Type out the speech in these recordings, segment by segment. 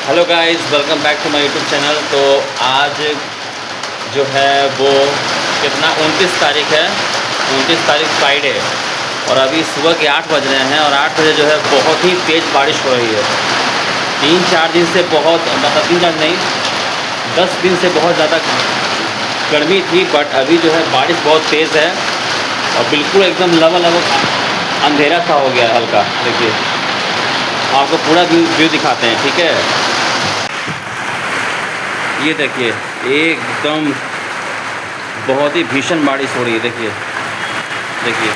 Hello guys, welcome back to my YouTube channel. तो आज जो है वो कितना 29 तारीख है, 29 तारीख फ्राइडे, और अभी सुबह के 8 बज रहे हैं। और 8 बजे जो है बहुत ही तेज़ बारिश हो रही है। 3-4 दिन से बहुत, मतलब 3-4 नहीं, 10 दिन से बहुत ज़्यादा गर्मी थी। बट अभी जो है बारिश बहुत तेज़ है और बिल्कुल एकदम लवा अंधेरा सा हो गया है हल्का। देखिए, आपको पूरा व्यू दिखाते हैं, ठीक है। ये देखिए, एकदम बहुत ही भीषण बारिश हो रही है। देखिए देखिए,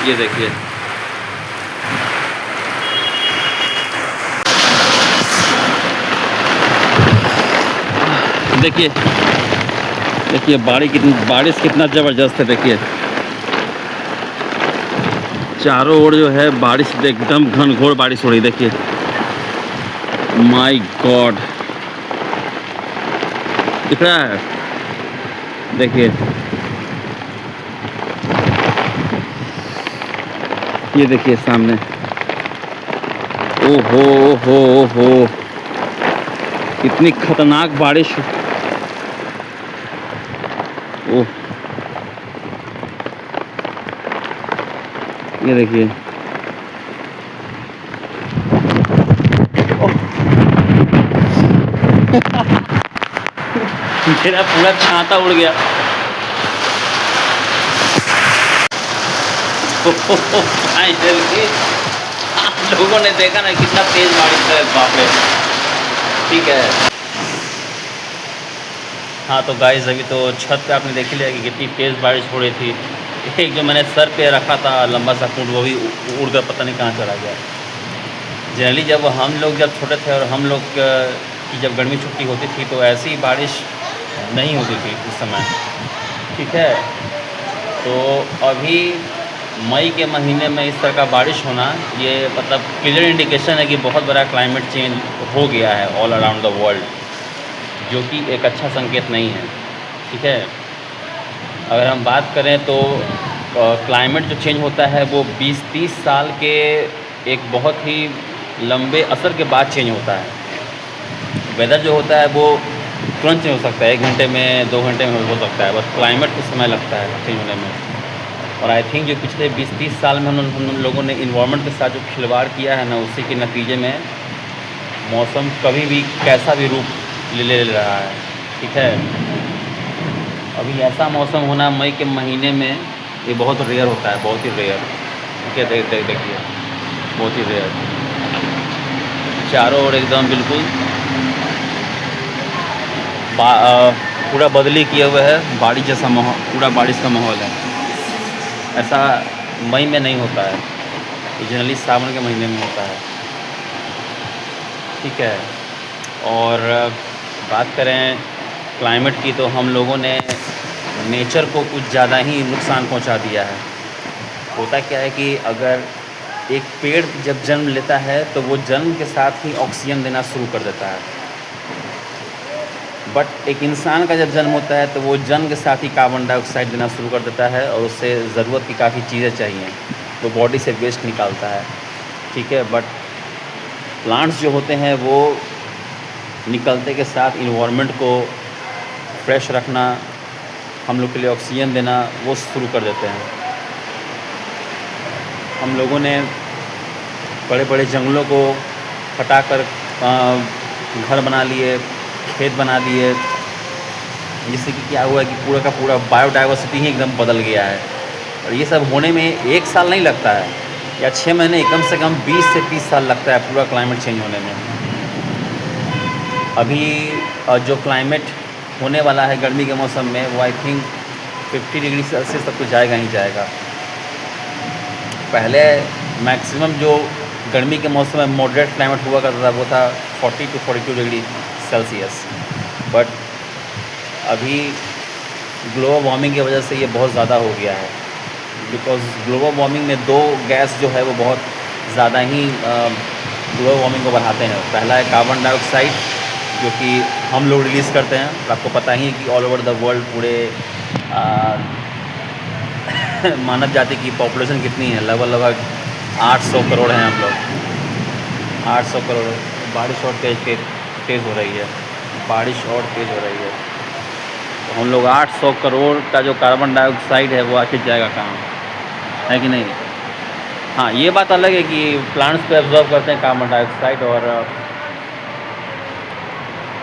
ये देखिए, देखिए देखिए बारिश कितना ज़बरदस्त है। देखिए, चारों ओर जो है बारिश, एकदम घनघोर बारिश हो रही है। देखिए, माय गॉड, दिख रहा है? देखिए, ये देखिए सामने। ओहो ओहो ओहो, कितनी खतरनाक बारिश। ओह, ये देखिए। मेरा पूरा छाता उड़ गया। फाइनली आप लोगों ने देखा ना कितना तेज बारिश है, बाप रे। ठीक है। हाँ तो गाइस, अभी तो छत पे आपने देख ही लिया कि कितनी तेज़ बारिश हो रही थी। एक जो मैंने सर पे रखा था लंबा सा कूट, वो भी उड़ कर पता नहीं कहाँ चला गया। जनरली जब हम लोग जब छोटे थे और हम लोग की जब गर्मी छुट्टी होती थी तो ऐसी बारिश नहीं होती थी उस समय, ठीक है। तो अभी मई के महीने में इस तरह का बारिश होना, ये मतलब क्लियर इंडिकेशन है कि बहुत बड़ा क्लाइमेट चेंज हो गया है ऑल अराउंड द वर्ल्ड, जो कि एक अच्छा संकेत नहीं है, ठीक है। अगर हम बात करें तो क्लाइमेट जो चेंज होता है वो 20-30 साल के एक बहुत ही लंबे असर के बाद चेंज होता है। वेदर जो होता है वो तुरंत चेंज हो सकता है, 1 घंटे में, 2 घंटे में हो सकता है, बस क्लाइमेट को समय लगता है चेंज होने में। और आई थिंक जो पिछले 20-30 साल में हम लोगों ने इन्वायरमेंट के साथ जो खिलवाड़ किया है ना, उसी के नतीजे में मौसम कभी भी कैसा भी रूप ले रहा है, ठीक है। अभी ऐसा मौसम होना मई के महीने में, ये बहुत रेयर होता है, बहुत ही रेयर, ठीक है। देखिए, बहुत ही रेयर। चारों ओर एकदम बिल्कुल पूरा बदली किए हुए है, बारिश जैसा माहौल, पूरा बारिश का माहौल है। ऐसा मई में नहीं होता है, ये जनरली सावन के महीने में होता है, ठीक है। और बात करें क्लाइमेट की, तो हम लोगों ने नेचर को कुछ ज़्यादा ही नुकसान पहुंचा दिया है। होता क्या है कि अगर एक पेड़ जब जन्म लेता है तो वो जन्म के साथ ही ऑक्सीजन देना शुरू कर देता है। बट एक इंसान का जब जन्म होता है तो वो जन्म के साथ ही कार्बन डाइऑक्साइड देना शुरू कर देता है, और उससे ज़रूरत की काफ़ी चीज़ें चाहिए, तो बॉडी से वेस्ट निकालता है, ठीक है। बट प्लांट्स जो होते हैं वो निकलते के साथ इन्वायरमेंट को फ्रेश रखना, हम लोग के लिए ऑक्सीजन देना, वो शुरू कर देते हैं। हम लोगों ने बड़े बड़े जंगलों को हटाकर घर बना लिए, खेत बना दिए, जिससे कि क्या हुआ कि पूरा का पूरा बायोडाइवर्सिटी ही एकदम बदल गया है। और ये सब होने में 1 साल नहीं लगता है, या 6 महीने, कम से कम 20 से 30 साल लगता है पूरा क्लाइमेट चेंज होने में। अभी जो क्लाइमेट होने वाला है गर्मी के मौसम में, वो आई थिंक 50 डिग्री सेल्सियस तक तो जाएगा ही जाएगा। पहले मैक्सिमम जो गर्मी के मौसम में मॉडरेट क्लाइमेट हुआ करता था वो था 40 to 42 डिग्री सेल्सियस। बट अभी ग्लोबल वार्मिंग की वजह से ये बहुत ज़्यादा हो गया है, बिकॉज़ ग्लोबल वार्मिंग में 2 गैस जो है वो बहुत ज़्यादा ही ग्लोबल वार्मिंग को बढ़ाते हैं। पहला है कार्बन डाइऑक्साइड, जो कि हम लोग रिलीज़ करते हैं। और आपको पता ही है कि ऑल ओवर द वर्ल्ड पूरे मानव जाति की पॉपुलेशन कितनी है, लगभग 800 करोड़ हैं हम लोग। 800 करोड़। बारिश और तेज़ हो रही है, बारिश और तेज़ हो रही है, तो हम लोग 800 करोड़ का जो कार्बन डाइऑक्साइड है वो आखिर जाएगा कहाँ, है कि नहीं। हाँ, ये बात अलग है कि प्लांट्स को एब्जॉर्ब करते हैं कार्बन डाइऑक्साइड, और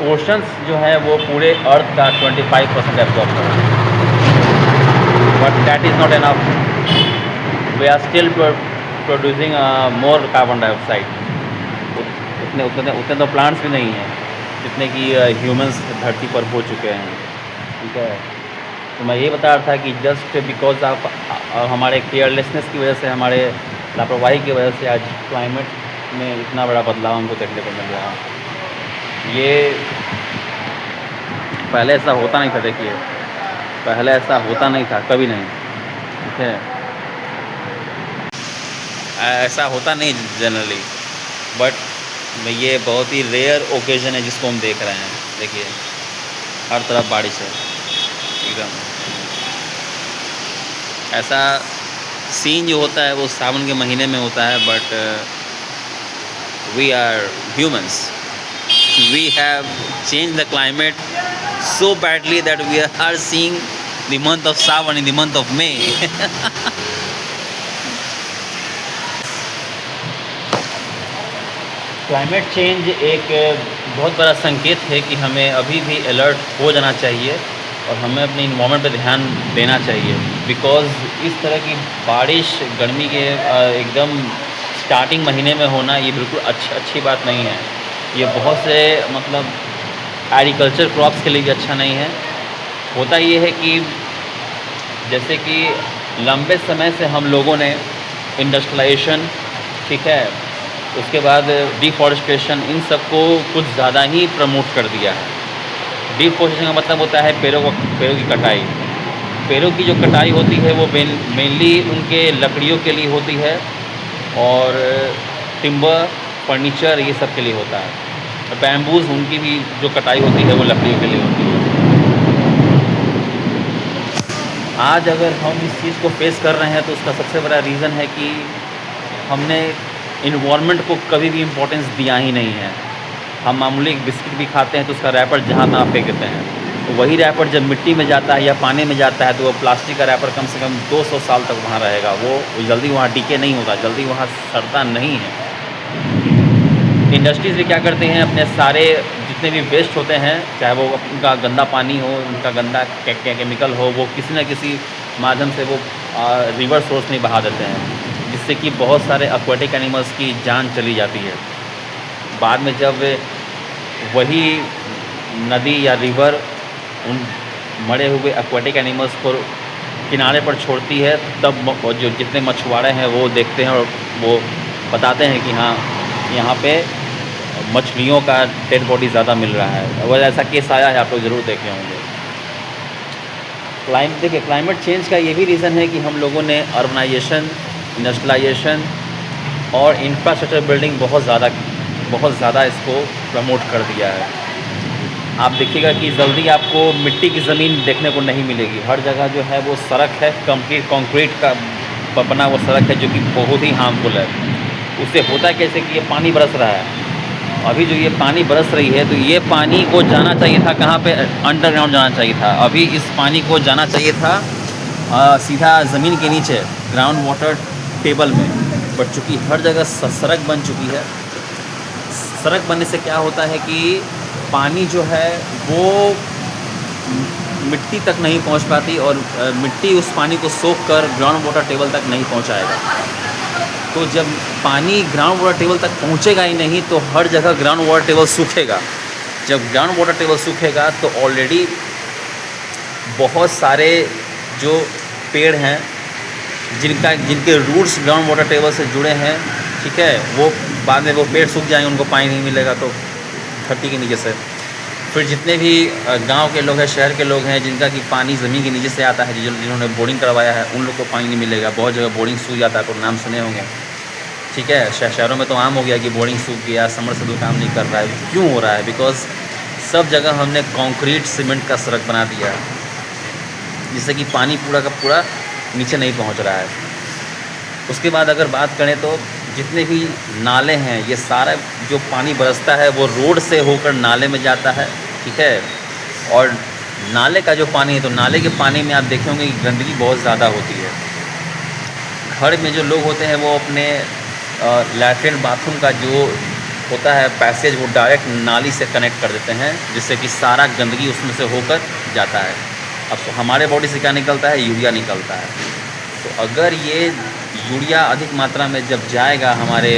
ओशंस जो है वो पूरे अर्थ का 25% एब्जॉर्ब कर रहे हैं, but that is not enough. We are still producing more carbon dioxide. उतने उतने उतने तो प्लांट्स भी नहीं हैं जितने कि ह्यूमंस धरती पर हो चुके हैं, ठीक है। तो मैं ये बता रहा था कि जस्ट बिकॉज ऑफ हमारे केयरलेसनेस की वजह से, हमारे लापरवाही की वजह से आज क्लाइमेट में इतना बड़ा बदलाव हमको देखने को मिल रहा है। ये पहले ऐसा होता नहीं था, देखिए पहले ऐसा होता नहीं था, कभी नहीं, ठीक है। ऐसा होता नहीं जनरली, बट ये बहुत ही रेयर ओकेजन है जिसको हम देख रहे हैं। देखिए हर तरफ बारिश है एकदम। ऐसा सीन जो होता है वो सावन के महीने में होता है, but we are humans, we have change the climate so badly that we are seeing the month of Sawan in the month of May. Climate change एक बहुत बड़ा संकेत है कि हमें अभी भी अलर्ट हो जाना चाहिए और हमें अपने इन्वायरमेंट पर ध्यान देना चाहिए, बिकॉज़ इस तरह की बारिश गर्मी के एकदम स्टार्टिंग महीने में होना ये बिल्कुल अच्छी बात नहीं है। ये बहुत से मतलब एग्रीकल्चर क्रॉप्स के लिए भी अच्छा नहीं है। होता ये है कि जैसे कि लंबे समय से हम लोगों ने इंडस्ट्रियलाइजेशन, ठीक है, उसके बाद डिफॉरेस्टेशन, इन सब को कुछ ज़्यादा ही प्रमोट कर दिया है। डिफॉरेस्टेशन का मतलब होता है पेड़ों की कटाई। पेड़ों की जो कटाई होती है वो मेनली उनके लकड़ियों के लिए होती है, और टिम्बर, फर्नीचर, ये सब के लिए होता है। बैम्बूज, उनकी भी जो कटाई होती है वो लकड़ियों के लिए होती है। आज अगर हम इस चीज़ को फेस कर रहे हैं तो उसका सबसे बड़ा रीज़न है कि हमने इन्वायरमेंट को कभी भी इम्पोर्टेंस दिया ही नहीं है। हम मामूली एक बिस्किट भी खाते हैं तो उसका रैपर जहाँ तहाँ फेंक देते हैं, तो वही रैपर जब मिट्टी में जाता है या पानी में जाता है तो वो प्लास्टिक का रैपर कम से कम 200 साल तक वहाँ रहेगा। वो जल्दी वहाँ डीके नहीं होता, जल्दी वहाँ सड़ता नहीं है। इंडस्ट्रीज़ भी क्या करते हैं, अपने सारे जितने भी वेस्ट होते हैं, चाहे वो उनका गंदा पानी हो, उनका गंदा केमिकल हो, वो किसी न किसी माध्यम से वो रिवर सोर्स में बहा देते हैं, जिससे कि बहुत सारे एक्वेटिक एनिमल्स की जान चली जाती है। बाद में जब वही नदी या रिवर उन मरे हुए एक्वेटिक एनिमल्स को किनारे पर छोड़ती है, तब जो जितने मछुआरे हैं वो देखते हैं और वो बताते हैं कि हाँ, यहाँ पे मछलियों का डेड बॉडी ज़्यादा मिल रहा है। और ऐसा केस आया है, आप लोग ज़रूर देखे होंगे। देखिए क्लाइमेट चेंज का ये भी रीज़न है कि हम लोगों ने अर्बनाइजेशन, इंडस्ट्रियलाइजेशन और इंफ्रास्ट्रक्चर बिल्डिंग बहुत ज़्यादा इसको प्रमोट कर दिया है। आप देखिएगा कि जल्दी आपको मिट्टी की ज़मीन देखने को नहीं मिलेगी। हर जगह जो है वो सड़क है, कंक्रीट का बना वो सड़क है, जो कि बहुत ही हार्मफुल है। उससे होता कैसे कि ये पानी बरस रहा है, अभी जो ये पानी बरस रही है तो ये पानी को जाना चाहिए था कहाँ पे, अंडरग्राउंड जाना चाहिए था। अभी इस पानी को जाना चाहिए था सीधा ज़मीन के नीचे, ग्राउंड वाटर टेबल में। बट चूँकि हर जगह सड़क बन चुकी है, सड़क बनने से क्या होता है कि पानी जो है वो मिट्टी तक नहीं पहुंच पाती, और मिट्टी उस पानी को सोख कर ग्राउंड वाटर टेबल तक नहीं पहुंचाएगा। तो जब पानी ग्राउंड वाटर टेबल तक पहुंचेगा ही नहीं तो हर जगह ग्राउंड वाटर टेबल सूखेगा। जब ग्राउंड वाटर टेबल सूखेगा तो ऑलरेडी बहुत सारे जो पेड़ हैं जिनके रूट्स ग्राउंड वाटर टेबल से जुड़े हैं, ठीक है, वो बाद में वो पेड़ सूख जाएंगे, उनको पानी नहीं मिलेगा तो धरती के नीचे से। फिर जितने भी गांव के लोग हैं, शहर के लोग हैं, जिनका कि पानी ज़मीन के नीचे से आता है, जिन्होंने बोरिंग करवाया है, उन लोग को पानी नहीं मिलेगा। बहुत जगह बोरिंग सूख जाता है, तो नाम सुने होंगे, ठीक है। शहरों में तो आम हो गया कि बोरिंग सूख गया, समरसेबल काम नहीं कर रहा है। क्यों हो रहा है? बिकॉज सब जगह हमने कंक्रीट सीमेंट का सड़क बना दिया है, जिससे कि पानी पूरा का पूरा नीचे नहीं पहुंच रहा है। उसके बाद अगर बात करें तो जितने भी नाले हैं, ये सारा जो पानी बरसता है वो रोड से होकर नाले में जाता है, ठीक है। और नाले का जो पानी है, तो नाले के पानी में आप देखे होंगे कि गंदगी बहुत ज़्यादा होती है। घर में जो लोग होते हैं वो अपने लैट्रिन बाथरूम का जो होता है पैसेज, वो डायरेक्ट नाली से कनेक्ट कर देते हैं, जिससे कि सारा गंदगी उसमें से होकर जाता है। अब तो हमारे बॉडी से क्या निकलता है? यूरिया निकलता है। तो अगर ये यूरिया अधिक मात्रा में जब जाएगा हमारे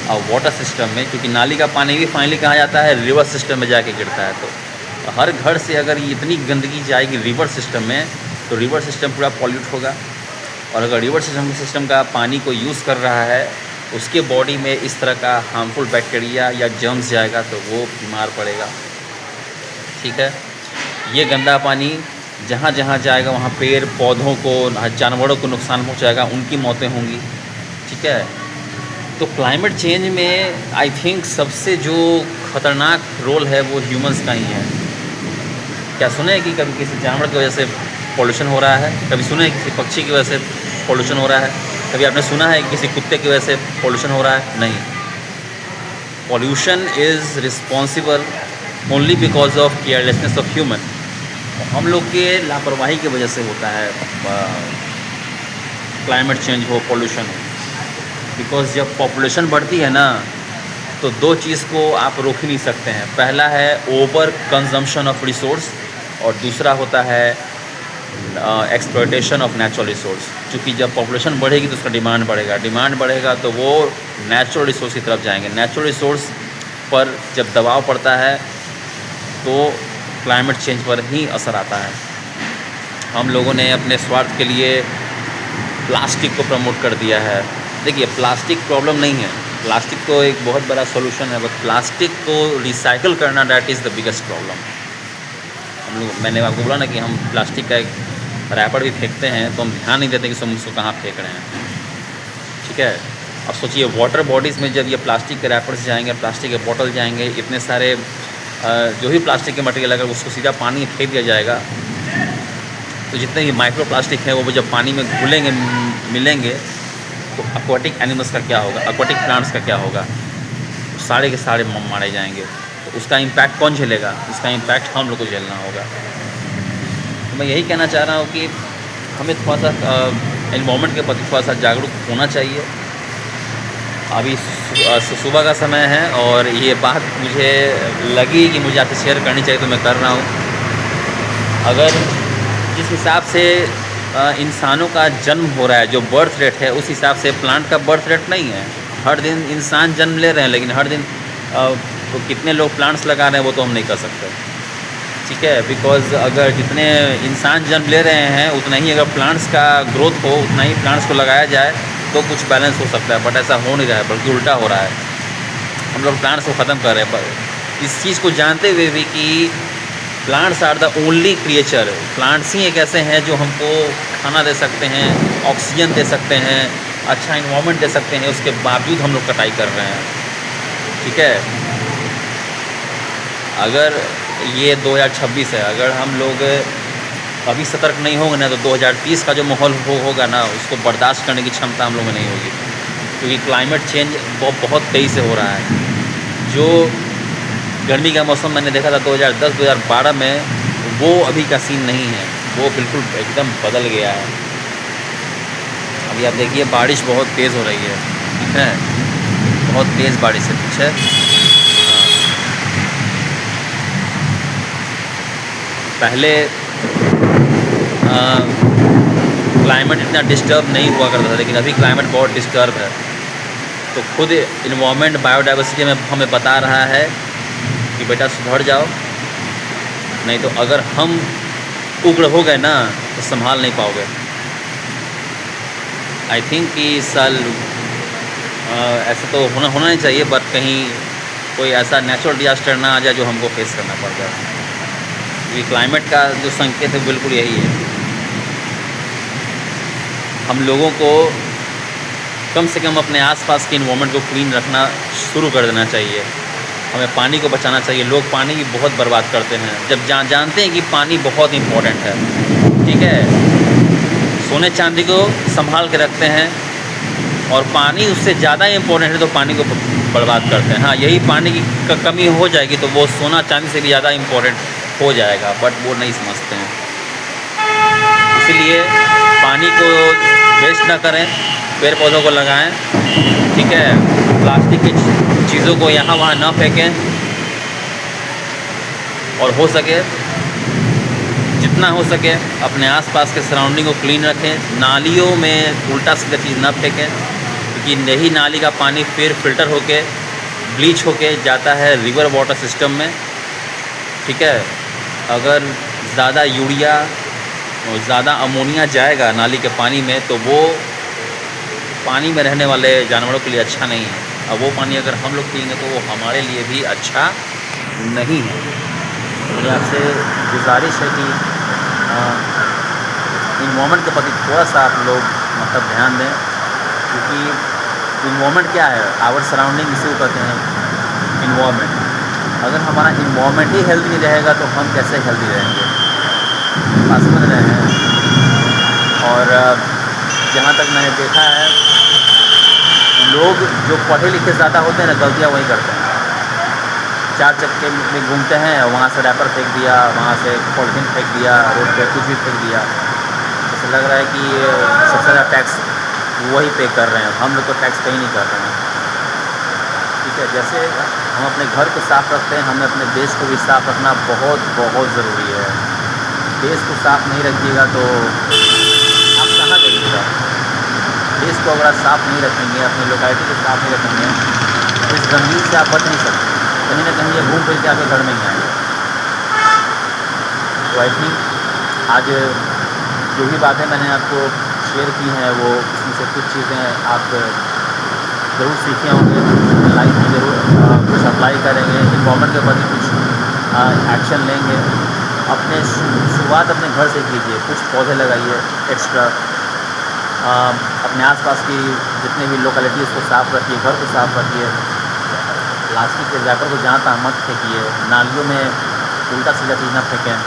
वाटर सिस्टम में, क्योंकि नाली का पानी भी फाइनली कहाँ जाता है? रिवर सिस्टम में जाके गिरता है। तो हर घर से अगर इतनी गंदगी जाएगी रिवर सिस्टम में, तो रिवर सिस्टम पूरा पॉल्यूट होगा। और अगर रिवर सिस्टम का पानी को यूज़ कर रहा है, उसके बॉडी में इस तरह का हार्मफुल बैक्टीरिया या जर्म्स जाएगा तो वो बीमार पड़ेगा, ठीक है। ये गंदा पानी जहाँ जहाँ जाएगा वहाँ पेड़ पौधों को, जानवरों को नुकसान पहुँचाएगा, उनकी मौतें होंगी, ठीक है। तो क्लाइमेट चेंज में आई थिंक सबसे जो ख़तरनाक रोल है वो ह्यूमंस का ही है। क्या सुने हैं कि कभी किसी जानवर की वजह से पॉल्यूशन हो रहा है? कभी सुने हैं किसी पक्षी की वजह से पॉल्यूशन हो रहा है? कभी आपने सुना है किसी कुत्ते की वजह से पॉल्यूशन हो रहा है? नहीं। Pollution is responsible only because of carelessness of human. हम लोग के लापरवाही की वजह से होता है क्लाइमेट चेंज हो, पॉल्यूशन हो। बिकॉज जब पॉपुलेशन बढ़ती है ना, तो दो चीज़ को आप रोक ही नहीं सकते हैं। पहला है ओवर कंजम्पशन ऑफ रिसोर्स, और दूसरा होता है एक्सप्लॉयटेशन ऑफ नेचुरल रिसोर्स। क्योंकि जब पॉपुलेशन बढ़ेगी तो उसका डिमांड बढ़ेगा, डिमांड बढ़ेगा तो वो नेचुरल रिसोर्स की तरफ जाएंगे। नेचुरल रिसोर्स पर जब दबाव पड़ता है तो क्लाइमेट चेंज पर ही असर आता है। हम लोगों ने अपने स्वार्थ के लिए प्लास्टिक को प्रमोट कर दिया है। देखिए, प्लास्टिक प्रॉब्लम नहीं है, प्लास्टिक तो एक बहुत बड़ा सॉल्यूशन है, बट प्लास्टिक को रिसाइकल करना that is the biggest problem. हम लोग, मैंने आपको बोला ना कि हम प्लास्टिक का एक रैपर भी फेंकते हैं तो हम ध्यान नहीं देते कि हम उसको कहाँ फेंक रहे हैं, ठीक है। अब सोचिए, वाटर बॉडीज़ में जब ये प्लास्टिक के रैपर्स जाएंगे, प्लास्टिक के बॉटल जाएंगे, इतने सारे जो भी प्लास्टिक के मटेरियल, अगर उसको सीधा पानी में फेंक दिया जाएगा तो जितने भी माइक्रो प्लास्टिक है वो जब पानी में घुलेंगे, मिलेंगे, तो एक्वाटिक एनिमल्स का क्या होगा, एक्वाटिक प्लांट्स का क्या होगा? सारे के सारे मारे जाएंगे। तो उसका इम्पैक्ट कौन झेलेगा? उसका इम्पैक्ट हम लोग को झेलना होगा। तो मैं यही कहना चाह रहा हूँ कि हमें थोड़ा सा एनवायरनमेंट के प्रति थोड़ा सा जागरूक होना चाहिए। अभी सुबह का समय है और ये बात मुझे लगी कि मुझे आपसे शेयर करनी चाहिए, तो मैं कर रहा हूँ। अगर जिस हिसाब से इंसानों का जन्म हो रहा है, जो बर्थ रेट है, उस हिसाब से प्लांट का बर्थ रेट नहीं है। हर दिन इंसान जन्म ले रहे हैं, लेकिन हर दिन तो कितने लोग प्लांट्स लगा रहे हैं वो तो हम नहीं कर सकते, ठीक है। बिकॉज अगर जितने इंसान जन्म ले रहे हैं उतना ही अगर प्लांट्स का ग्रोथ हो, उतना ही प्लांट्स को लगाया जाए तो कुछ बैलेंस हो सकता है, बट ऐसा हो नहीं रहा है, बल्कि उल्टा हो रहा है। हम लोग प्लांट्स को ख़त्म कर रहे हैं। पर इस चीज़ को जानते हुए भी कि plants are the only creature, plants ही एक ऐसे हैं जो हमको खाना दे सकते हैं, ऑक्सीजन दे सकते हैं, अच्छा इन्वायरमेंट दे सकते हैं, उसके बावजूद हम लोग कटाई कर रहे हैं, ठीक है। अगर ये 2026 है, अगर हम लोग अभी सतर्क नहीं होंगे ना, तो 2030 का जो माहौल होगा ना, उसको बर्दाश्त करने की क्षमता हम लोगों में नहीं होगी। क्योंकि क्लाइमेट चेंज बहुत तेज़ी से हो रहा है। जो गर्मी का मौसम मैंने देखा था 2010-2012 में, वो अभी का सीन नहीं है, वो बिल्कुल एकदम बदल गया है। अभी आप देखिए, बारिश बहुत तेज़ हो रही है, ठीक है, बहुत तेज़ बारिश है, कुछ है। पहले क्लाइमेट इतना डिस्टर्ब नहीं हुआ करता था, लेकिन अभी क्लाइमेट बहुत डिस्टर्ब है। तो खुद इन्वायरमेंट बायोडाइवर्सिटी में हमें बता रहा है कि बेटा सुधर जाओ, नहीं तो अगर हम उग्र हो गए ना तो संभाल नहीं पाओगे। आई थिंक कि इस साल ऐसा तो होना नहीं चाहिए, बट कहीं कोई ऐसा नेचुरल डिजास्टर ना आ जाए जो हमको फेस करना पड़ जाए। ये क्लाइमेट का जो संकेत है बिल्कुल यही है। हम लोगों को कम से कम अपने आसपास के इन्वायरमेंट को क्लीन रखना शुरू कर देना चाहिए। हमें पानी को बचाना चाहिए। लोग पानी की बहुत बर्बाद करते हैं, जब जानते हैं कि पानी बहुत इम्पोर्टेंट है, ठीक है। सोने चांदी को संभाल के रखते हैं, और पानी उससे ज़्यादा इम्पोर्टेंट है तो पानी को बर्बाद करते हैं। हाँ, यही पानी की कमी हो जाएगी तो वो सोना चांदी से भी ज़्यादा इम्पोर्टेंट हो जाएगा, बट वो नहीं समझते हैं। इसलिए पानी को वेस्ट ना करें, पेड़ पौधों को लगाएं, ठीक है। प्लास्टिक की चीज़ों को यहाँ वहाँ ना फेंकें, और हो सके जितना हो सके अपने आसपास के सराउंडिंग को क्लीन रखें। नालियों में उल्टा सीधा चीज़ ना फेंकें, क्योंकि यही नाली का पानी फिर फिल्टर होके ब्लीच होके जाता है रिवर वाटर सिस्टम में, ठीक है। अगर ज़्यादा यूरिया और ज़्यादा अमोनिया जाएगा नाली के पानी में तो वो पानी में रहने वाले जानवरों के लिए अच्छा नहीं है। अब वो पानी अगर हम लोग पिएंगे तो वो हमारे लिए भी अच्छा नहीं है। मेरी आपसे गुजारिश है कि इन्वायरमेंट के प्रति थोड़ा सा आप लोग मतलब ध्यान दें, क्योंकि इन्वायरमेंट क्या है, आवर सराउंडिंग इसी को कहते हैं इन्वायरमेंट। अगर हमारा इन्वायरमेंट ही हेल्दी नहीं रहेगा तो हम कैसे हेल्दी रहेंगे, बात समझ रहे हैं। और जहाँ तक मैंने देखा है, लोग जो पढ़े लिखे ज़्यादा होते हैं ना, गलतियाँ वही करते हैं। चार चक्के में घूमते हैं, वहाँ से रैपर फेंक दिया, वहाँ से पॉलीथीन फेंक दिया, रोड पे कुछ भी फेंक दिया। ऐसा लग रहा है कि सबसे ज़्यादा टैक्स वही पे कर रहे हैं, हम लोग तो टैक्स पे ही नहीं कर रहे हैं, ठीक है। जैसे हम अपने घर को साफ़ रखते हैं, हमें अपने देश को भी साफ़ रखना बहुत बहुत ज़रूरी है। देश को साफ़ नहीं रखिएगा तो आप कहाँ जाइएगा। देश को अगर आप साफ़ नहीं रखेंगे, अपनी लोकेलिटी को साफ़ नहीं रखेंगे तो इस गंदगी से आप बच नहीं सकते। कहीं ना कहीं ये घूम फिर के आके घर में ही आएंगे। तो आई थिंक आज जो भी बातें मैंने आपको शेयर की हैं वो इसमें से कुछ चीज़ें आप ज़रूर सीखे होंगे, लाइफ में ज़रूर कुछ अप्लाई करेंगे, इन्वायरमेंट के प्रति कुछ एक्शन लेंगे। अपने शुरुआत अपने घर से कीजिए, कुछ पौधे लगाइए एक्स्ट्रा, अपने आसपास की जितने भी लोकेलिटी उसको साफ़ रखिए, घर को साफ़ रखिए। प्लास्टिक के रैपर को जहाँ तहाँ मत फेंकिए, नालियों में उल्टा सीधा चीज़ ना फेंकें,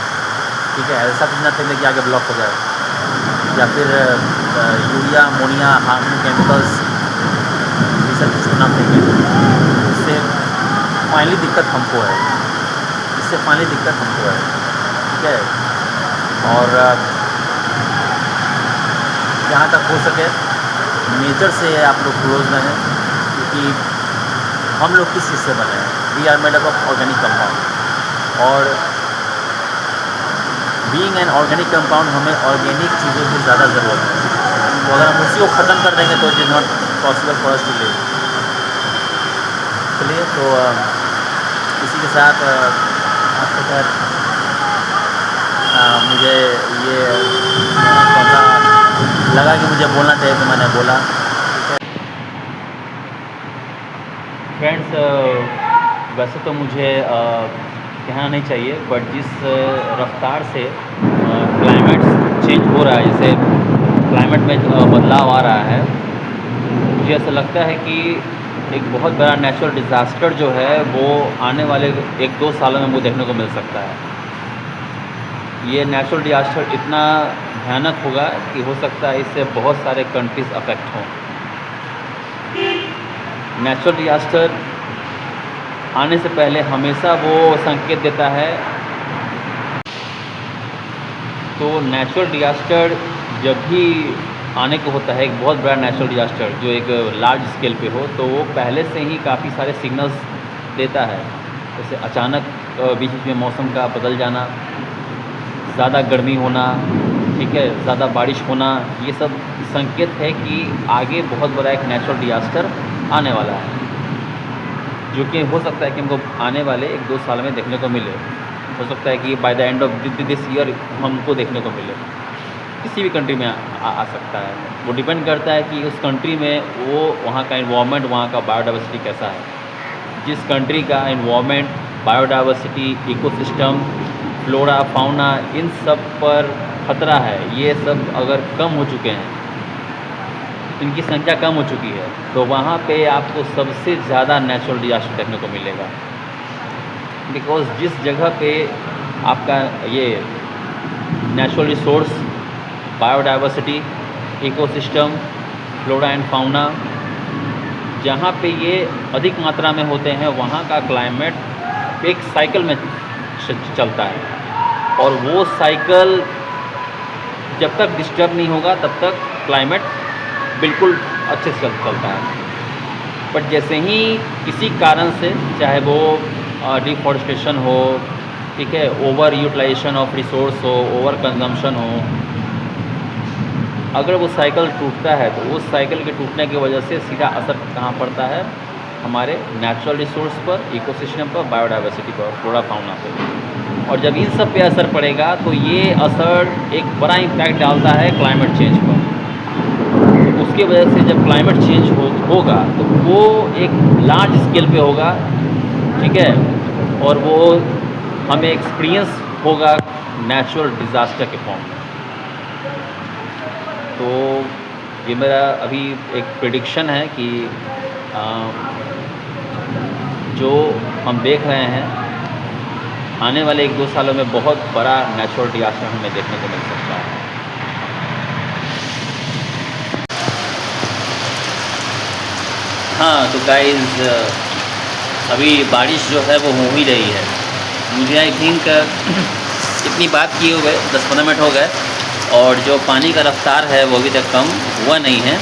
ठीक है। ऐसा चीज़ ना फेंकें कि आगे ब्लॉक हो जाए, या फिर यूरिया अमोनिया हार्मफुल केमिकल्स ये सब चीज़ को ना फेंकें। इससे फाइनली दिक्कत हमको है, ठीक है। और जहाँ तक हो सके नेचर से आप लोग क्लोज रहें, क्योंकि हम लोग किस चीज़ से बने हैं, we are made up of organic compound. और बीइंग एन ऑर्गेनिक कंपाउंड हमें ऑर्गेनिक चीज़ों की ज़्यादा ज़रूरत है। तो अगर हम उसी को ख़त्म कर देंगे तो it is not possible for us to live. चलिए, तो इसी के साथ आपके साथ मुझे ये लगा कि मुझे बोलना चाहिए तो मैंने बोला। फ्रेंड्स, वैसे तो मुझे कहना नहीं चाहिए, बट जिस रफ्तार से क्लाइमेट चेंज हो रहा है, जैसे क्लाइमेट में बदलाव आ रहा है, मुझे ऐसा लगता है कि एक बहुत बड़ा नेचुरल डिज़ास्टर जो है वो आने वाले 1-2 सालों में मुझे देखने को मिल सकता है। ये नेचुरल डिज़ास्टर इतना भयानक होगा कि हो सकता है इससे बहुत सारे कंट्रीज़ अफेक्ट हों। नेचुरल डिज़ास्टर आने से पहले हमेशा वो संकेत देता है। तो नेचुरल डिज़ास्टर जब भी आने को होता है, एक बहुत बड़ा नेचुरल डिज़ास्टर जो एक लार्ज स्केल पे हो, तो वो पहले से ही काफ़ी सारे सिग्नल्स देता है। जैसे अचानक बीच में मौसम का बदल जाना, ज़्यादा गर्मी होना, ठीक है, ज़्यादा बारिश होना, ये सब संकेत है कि आगे बहुत बड़ा एक नेचुरल डिज़ास्टर आने वाला है, जो कि हो सकता है कि हमको आने वाले 1-2 साल में देखने को मिले। हो सकता है कि by the end of this year हमको देखने को मिले। किसी भी कंट्री में आ सकता है। वो डिपेंड करता है कि उस कंट्री में वो वहाँ का इन्वायरमेंट, वहाँ का बायोडाइवर्सिटी कैसा है। जिस कंट्री का environment, biodiversity, ecosystem, flora, fauna, इन सब पर खतरा है, ये सब अगर कम हो चुके हैं, इनकी संख्या कम हो चुकी है, तो वहाँ पे आपको सबसे ज़्यादा नेचुरल डिज़ास्टर देखने को मिलेगा। बिकॉज़ जिस जगह पे आपका ये natural resource, biodiversity, ecosystem, flora and fauna जहाँ पे ये अधिक मात्रा में होते हैं वहाँ का क्लाइमेट एक साइकिल में चलता है, और वो साइकिल जब तक डिस्टर्ब नहीं होगा तब तक क्लाइमेट बिल्कुल अच्छे से चलता है। बट जैसे ही किसी कारण से, चाहे वो डिफॉरेस्टेशन हो, ठीक है, ओवर यूटिलाइजेशन ऑफ रिसोर्स हो, ओवर कंजम्पशन हो, अगर वो साइकिल टूटता है तो उस साइकिल के टूटने की वजह से सीधा असर कहाँ पड़ता है? हमारे नेचुरल रिसोर्स पर, इकोसिस्टम पर, बायोडाइवर्सिटी पर, फ्लोरा फाउना पर। और जब इन सब पे असर पड़ेगा तो ये असर एक बड़ा इम्पैक्ट डालता है क्लाइमेट चेंज पर। तो उसकी वजह से जब क्लाइमेट चेंज होगा तो वो एक लार्ज स्केल पे होगा, ठीक है, और वो हमें एक्सपीरियंस होगा नेचुरल डिज़ास्टर के फॉर्म में। तो ये मेरा अभी एक प्रेडिक्शन है कि जो हम देख रहे हैं आने वाले 1-2 सालों में बहुत बड़ा नेचुरल डिज़ास्टर हमें देखने को मिल सकता है। हाँ, तो गाइस अभी बारिश जो है वो हो ही रही है। मुझे आई थिंक इतनी बात किए हुए 10-15 मिनट हो गए, और जो पानी का रफ्तार है वो अभी तक कम हुआ नहीं है।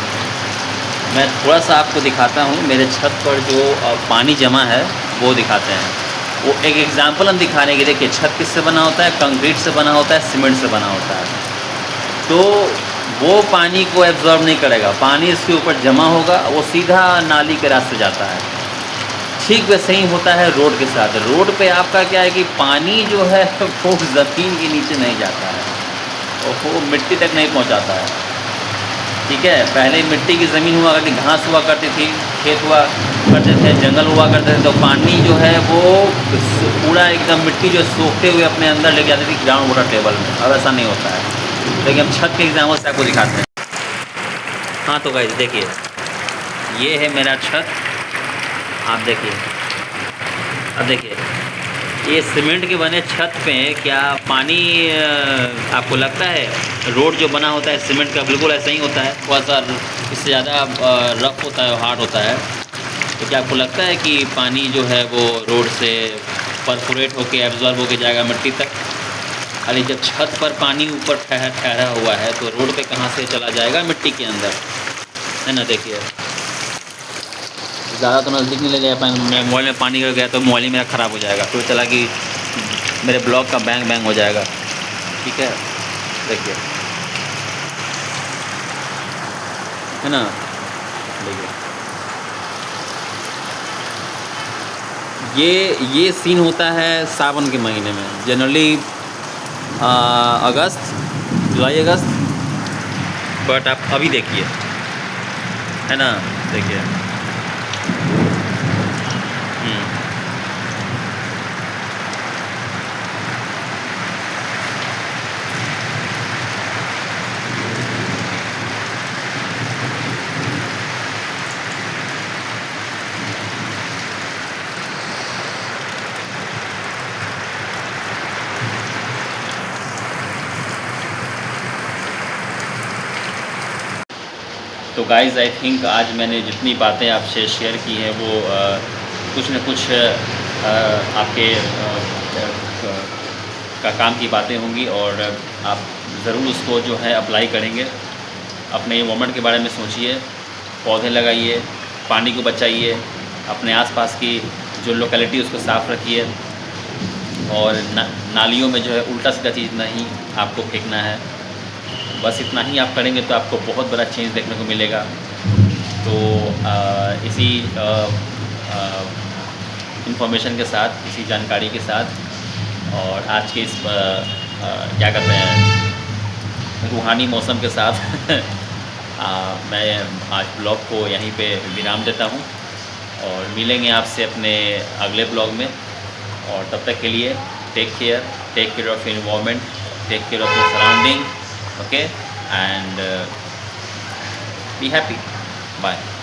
मैं थोड़ा सा आपको दिखाता हूँ, मेरे छत पर जो पानी जमा है वो दिखाते हैं। वो एक एग्ज़ाम्पल हम दिखाने के लिए कि छत किससे बना होता है, कंक्रीट से बना होता है, सीमेंट से बना होता है। तो वो पानी को एब्जॉर्ब नहीं करेगा, पानी इसके ऊपर जमा होगा, वो सीधा नाली के रास्ते जाता है। ठीक वैसे ही होता है रोड के साथ। रोड पे आपका क्या है कि पानी जो है वो ज़मीन के नीचे नहीं जाता है, और वो मिट्टी तक नहीं पहुंचाता है, ठीक है। पहले मिट्टी की ज़मीन हुआ करती, घास हुआ करती थी, खेत हुआ करते थे, जंगल हुआ करते थे, तो पानी जो है वो पूरा एकदम मिट्टी जो सोखते हुए अपने अंदर ले जाती थी ग्राउंड वाटर टेबल में। अब ऐसा नहीं होता है। लेकिन हम छत के एग्जाम्पल से आपको दिखाते हैं। हाँ तो गाइस देखिए, ये है मेरा छत, आप देखिए। अब देखिए, ये सीमेंट के बने छत पे क्या पानी आपको लगता है? रोड जो बना होता है सीमेंट का बिल्कुल ऐसा ही होता है, थोड़ा सा इससे ज़्यादा रफ होता है, हार्ड होता है। तो क्या आपको लगता है कि पानी जो है वो रोड से परफोरेट होके एब्जॉर्ब होके जाएगा मिट्टी तक? अरे जब छत पर पानी ऊपर ठहरा हुआ है तो रोड पे कहाँ से चला जाएगा? मिट्टी के अंदर, है ना। देखिए, ज़्यादा तो नज़दीक नहीं ले जाए पाएंगे। मैं मोबाइल में पानी गिर गया तो मोबाइल ही मेरा ख़राब हो जाएगा, फिर चला कि मेरे ब्लॉग का बैंग हो जाएगा, ठीक है। देखिए, है ना। देखिए, ये सीन होता है सावन के महीने में, generally August, July August. But आप अभी देखिए, है ना। देखिए, तो गाइज़ आई थिंक आज मैंने जितनी बातें आपसे शेयर की हैं वो कुछ न कुछ आपके का काम की बातें होंगी, और आप ज़रूर उसको जो है अप्लाई करेंगे। अपने इन्वायरमेंट के बारे में सोचिए, पौधे लगाइए, पानी को बचाइए, अपने आसपास की जो लोकेलिटी उसको साफ़ रखिए, और नालियों में जो है उल्टा सीधा चीज़ नहीं आपको फेंकना है। बस इतना ही आप करेंगे तो आपको बहुत बड़ा चेंज देखने को मिलेगा। तो इसी इन्फॉर्मेशन के साथ, इसी जानकारी के साथ, और आज के इस क्या कहते हैं रूहानी मौसम के साथ मैं आज ब्लॉग को यहीं पे विराम देता हूँ, और मिलेंगे आपसे अपने अगले ब्लॉग में। और तब तक के लिए take care of environment, take care of your surrounding, okay, and be happy. Bye.